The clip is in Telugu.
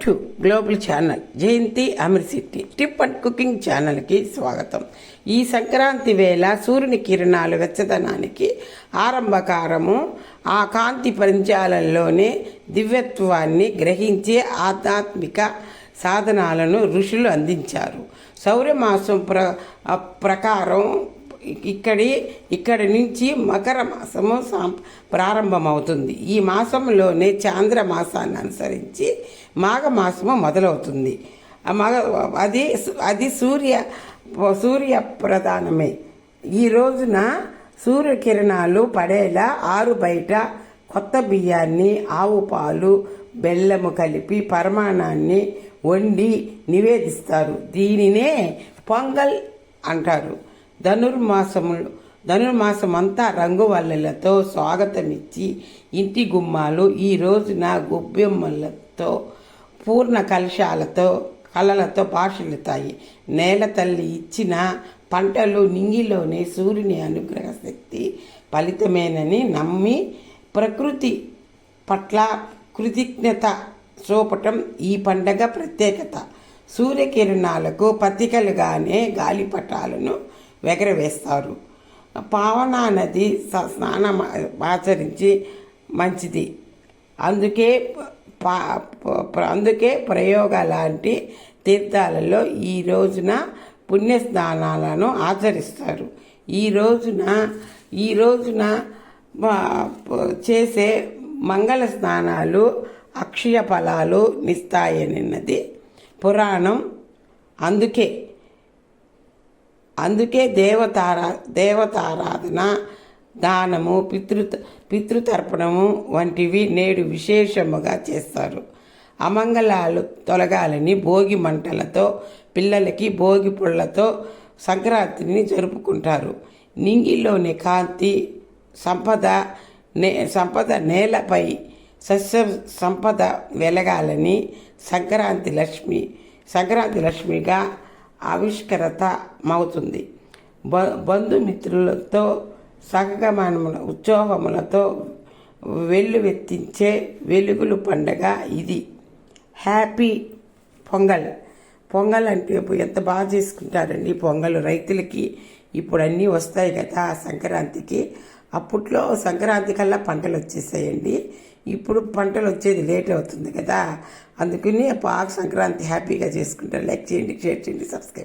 టు గ్లోబల్ ఛానల్ జయంతి అమర్సిటీ టిప్ అండ్ కుకింగ్ ఛానల్కి స్వాగతం. ఈ సంక్రాంతి వేళ సూర్యుని కిరణాలు వెచ్చదనానికి ఆరంభకారము, ఆ కాంతి పంచాలలోనే దివ్యత్వాన్ని గ్రహించే ఆధ్యాత్మిక సాధనాలను ఋషులు అందించారు. సౌరమాసం ప్రకారం ఇక్కడి నుంచి మకర మాసము ప్రారంభమవుతుంది. ఈ మాసంలోనే చాంద్ర మాసాన్ని అనుసరించి మాఘమాసము మొదలవుతుంది. అది సూర్య ప్రధానమే. ఈ రోజున సూర్యకిరణాలు పడేలా ఆరు బయట కొత్త బియ్యాన్ని, ఆవు పాలు, బెల్లము కలిపి పరమాణాన్ని వండి నివేదిస్తారు. దీనినే పొంగల్ అంటారు. ధనుర్మాసమంతా రంగువల్లలతో స్వాగతమిచ్చి ఇంటి గుమ్మాలు ఈ రోజున గొబ్బెమ్మలతో పూర్ణ కళలతో భాషలుతాయి. నేల తల్లి ఇచ్చిన పంటలు నింగిలోనే సూర్యుని అనుగ్రహ శక్తి ఫలితమేనని నమ్మి ప్రకృతి పట్ల కృతజ్ఞత చూపటం ఈ పండగ ప్రత్యేకత. సూర్యకిరణాలకు పత్రికలుగానే గాలిపటాలను ఎగరవేస్తారు. పావనా నది స్నానం ఆచరించి మంచిది. అందుకే ప్రయోగ లాంటి తీర్థాలలో ఈ రోజున పుణ్యస్నానాలను ఆచరిస్తారు. ఈ రోజున చేసే మంగళ స్నానాలు అక్షయ ఫలాలు నిస్తాయనిన్నది పురాణం. అందుకే దేవతారాధన, దానము, పితృతర్పణము వంటివి నేడు విశేషముగా చేస్తారు. అమంగళాలు తొలగాలని భోగి మంటలతో, పిల్లలకి భోగి పుళ్లతో సంక్రాంతిని జరుపుకుంటారు. నింగిలోని కాంతి సంపద నేలపై సస్య సంపద వెలగాలని సంక్రాంతి లక్ష్మిగా ఆవిష్కృతమవుతుంది. బంధుమిత్రులతో సహగమనముల ఉత్సవములతో వెల్లువెత్తించే వెలుగులు పండగ ఇది. హ్యాపీ పొంగల్ అంటే ఎంత బాగా చేసుకుంటారండి పొంగల్. రైతులకి ఇప్పుడు అన్నీ వస్తాయి కదా సంక్రాంతికి. అప్పట్లో సంక్రాంతి కల్లా పంటలు వచ్చేసాయండి. ఇప్పుడు పంటలు వచ్చేది లేట్ అవుతుంది కదా, అందుకని బాగా సంక్రాంతి హ్యాపీగా చేసుకుంటారు. లైక్ చేయండి, షేర్ చేయండి, సబ్స్క్రైబ్.